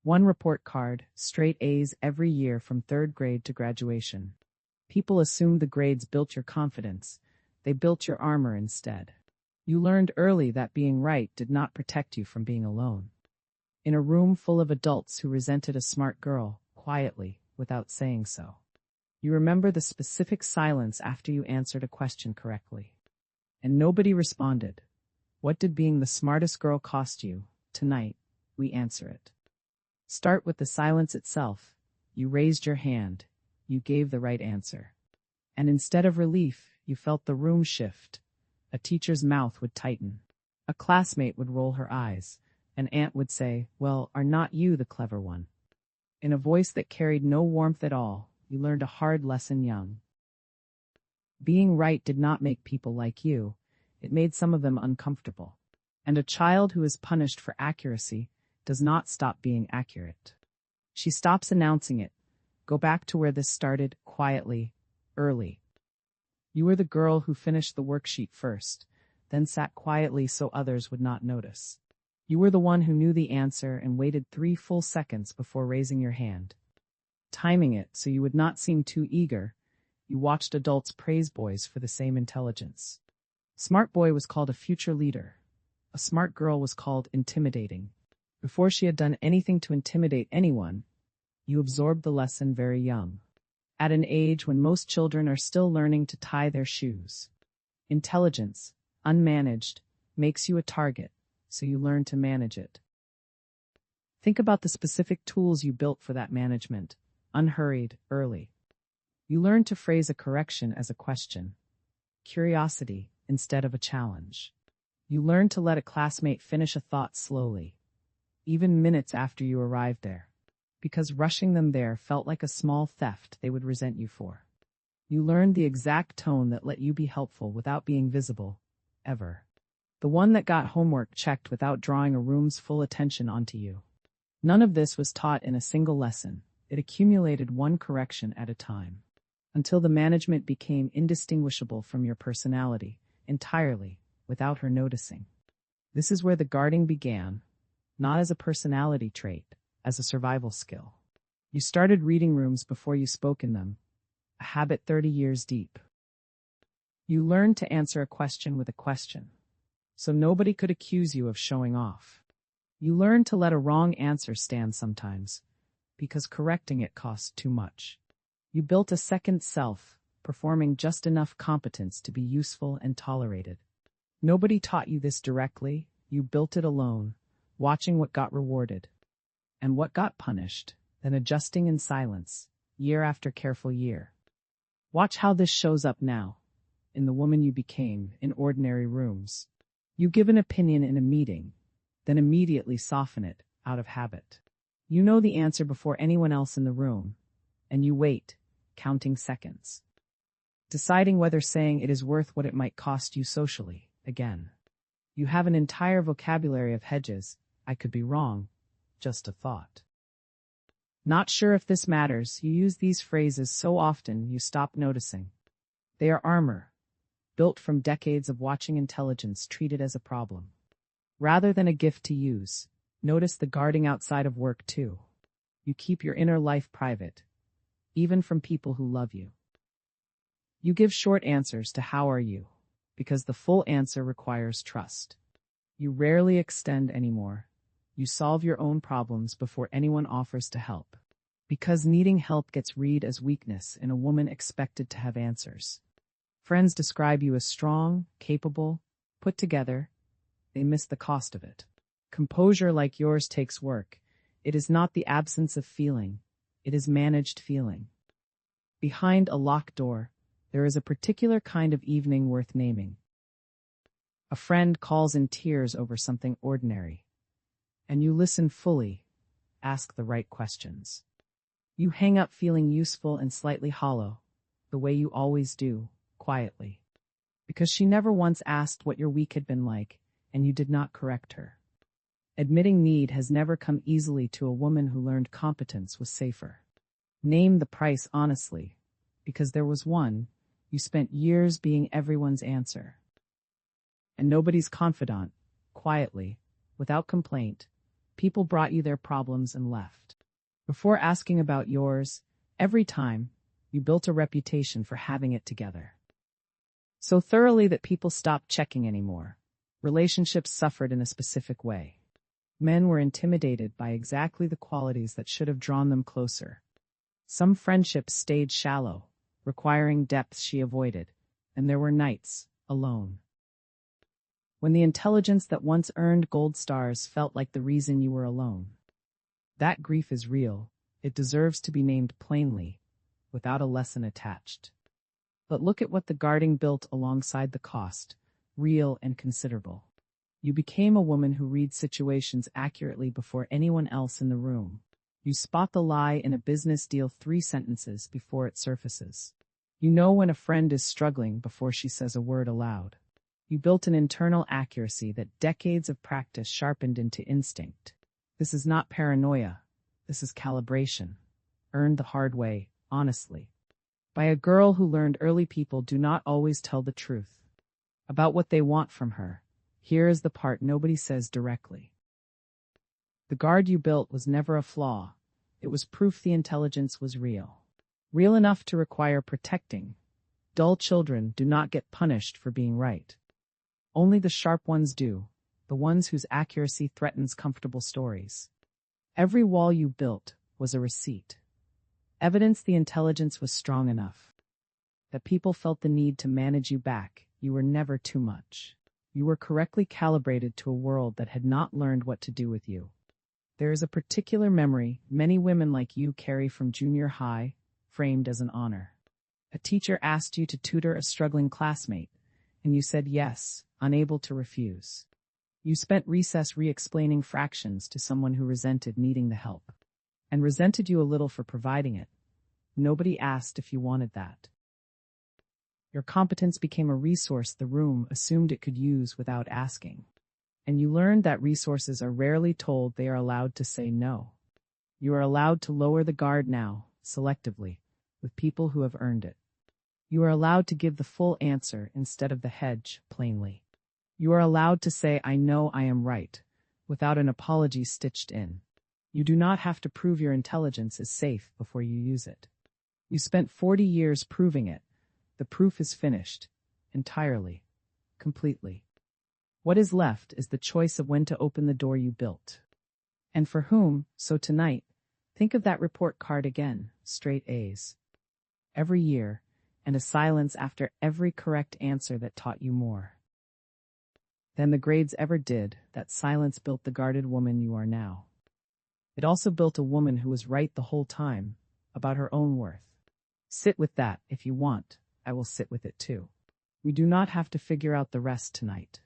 One report card, straight A's every year from third grade to graduation. People assumed the grades built your confidence. They built your armor instead. You learned early that being right did not protect you from being alone. In a room full of adults who resented a smart girl, quietly, without saying so. You remember the specific silence after you answered a question correctly. And nobody responded. What did being the smartest girl cost you? Tonight, we answer it. Start with the silence itself. You raised your hand. You gave the right answer. And instead of relief, you felt the room shift. A teacher's mouth would tighten. A classmate would roll her eyes. An aunt would say, "Well, are not you the clever one?" In a voice that carried no warmth at all, you learned a hard lesson young. Being right did not make people like you. It made some of them uncomfortable. And a child who is punished for accuracy does not stop being accurate. She stops announcing it. Go back to where this started, quietly, early. You were the girl who finished the worksheet first, then sat quietly so others would not notice. You were the one who knew the answer and waited 3 full seconds before raising your hand. Timing it so you would not seem too eager, you watched adults praise boys for the same intelligence. Smart boy was called a future leader. A smart girl was called intimidating. Before she had done anything to intimidate anyone, you absorbed the lesson very young. At an age when most children are still learning to tie their shoes. Intelligence, unmanaged, makes you a target, so you learn to manage it. Think about the specific tools you built for that management, unhurried, early. You learned to phrase a correction as a question. Curiosity instead of a challenge. You learned to let a classmate finish a thought slowly, even minutes after you arrived there, because rushing them there felt like a small theft they would resent you for. You learned the exact tone that let you be helpful without being visible, ever. The one that got homework checked without drawing a room's full attention onto you. None of this was taught in a single lesson. It accumulated one correction at a time, until the management became indistinguishable from your personality, entirely, without her noticing. This is where the guarding began, not as a personality trait, as a survival skill. You started reading rooms before you spoke in them, a habit 30 years deep. You learned to answer a question with a question, so nobody could accuse you of showing off. You learned to let a wrong answer stand sometimes, because correcting it cost too much. You built a second self, performing just enough competence to be useful and tolerated. Nobody taught you this directly, you built it alone, watching what got rewarded and what got punished, then adjusting in silence, year after careful year. Watch how this shows up now, in the woman you became, in ordinary rooms. You give an opinion in a meeting, then immediately soften it, out of habit. You know the answer before anyone else in the room, and you wait, counting seconds, deciding whether saying it is worth what it might cost you socially, again. You have an entire vocabulary of hedges. I could be wrong, just a thought. Not sure if this matters, you use these phrases so often you stop noticing. They are armor, built from decades of watching intelligence treated as a problem. Rather than a gift to use, notice the guarding outside of work too. You keep your inner life private, even from people who love you. You give short answers to "how are you?" because the full answer requires trust. You rarely extend anymore. You solve your own problems before anyone offers to help, because needing help gets read as weakness in a woman expected to have answers. Friends describe you as strong, capable, put together. They miss the cost of it. Composure like yours takes work. It is not the absence of feeling. It is managed feeling. Behind a locked door, there is a particular kind of evening worth naming. A friend calls in tears over something ordinary, and you listen fully, ask the right questions. You hang up feeling useful and slightly hollow, the way you always do, quietly, because she never once asked what your week had been like, and you did not correct her. Admitting need has never come easily to a woman who learned competence was safer. Name the price honestly, because there was one. You spent years being everyone's answer. And nobody's confidant, quietly, without complaint, People brought you their problems and left. Before asking about yours, every time, you built a reputation for having it together. So thoroughly that people stopped checking anymore. Relationships suffered in a specific way. Men were intimidated by exactly the qualities that should have drawn them closer. Some friendships stayed shallow, requiring depth she avoided, and there were nights, alone, when the intelligence that once earned gold stars felt like the reason you were alone. That grief is real. It deserves to be named plainly, without a lesson attached. But look at what the guarding built alongside the cost, real and considerable. You became a woman who reads situations accurately before anyone else in the room. You spot the lie in a business deal 3 sentences before it surfaces. You know when a friend is struggling before she says a word aloud. You built an internal accuracy that decades of practice sharpened into instinct. This is not paranoia. This is calibration. Earned the hard way, honestly. By a girl who learned early people do not always tell the truth about what they want from her. Here is the part nobody says directly. The guard you built was never a flaw. It was proof the intelligence was real. Real enough to require protecting. Dull children do not get punished for being right. Only the sharp ones do, the ones whose accuracy threatens comfortable stories. Every wall you built was a receipt. Evidence the intelligence was strong enough. That people felt the need to manage you back. You were never too much. You were correctly calibrated to a world that had not learned what to do with you. There is a particular memory many women like you carry from junior high, framed as an honor. A teacher asked you to tutor a struggling classmate, and you said yes, unable to refuse. You spent recess re-explaining fractions to someone who resented needing the help, and resented you a little for providing it. Nobody asked if you wanted that. Your competence became a resource the room assumed it could use without asking. And you learned that resources are rarely told they are allowed to say no. You are allowed to lower the guard now, selectively, with people who have earned it. You are allowed to give the full answer instead of the hedge, plainly. You are allowed to say, I know I am right, without an apology stitched in. You do not have to prove your intelligence is safe before you use it. You spent 40 years proving it. The proof is finished, entirely, completely. What is left is the choice of when to open the door you built. And for whom, so tonight, think of that report card again, straight A's. Every year, and a silence after every correct answer that taught you more than the grades ever did. That silence built the guarded woman you are now. It also built a woman who was right the whole time, about her own worth. Sit with that if you want. I will sit with it too. We do not have to figure out the rest tonight.